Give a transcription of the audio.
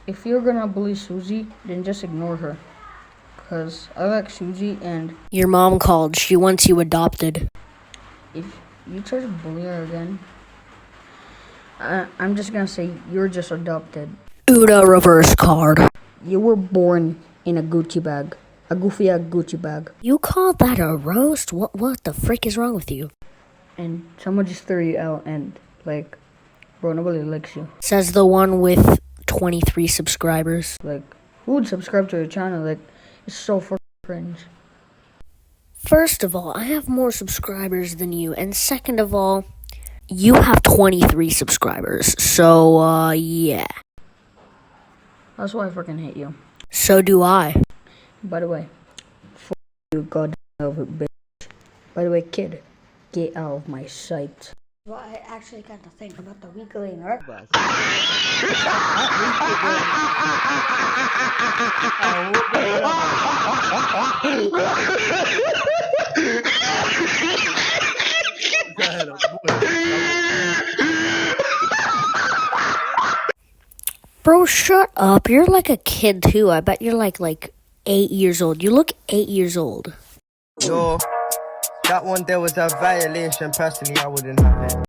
if you're gonna bully Susie, then just ignore her. Cause I like Susie, and Your mom called. She wants you adopted. if you try to bully her again, I'm just gonna say you're just adopted. Uno reverse card. You were born in a Gucci bag. A goofy Gucci bag. You call that a roast? What the frick is wrong with you? And someone just threw you out, and like, bro, nobody likes you. Says the one with 23 subscribers. Like, who would subscribe to your channel? Like, it's so fucking cringe. First of all, I have more subscribers than you. And second of all, you have 23 subscribers. So, yeah. That's why I fucking hate you. So do I. By the way, fuck you, goddamn bitch. By the way, kid, get out of my sight. Well, I actually got to think about the weakling, right? Bro, shut up. You're like a kid too. I bet you're like 8 years old. You look 8 years old. Yo, that one there was a violation. Personally, I wouldn't have it.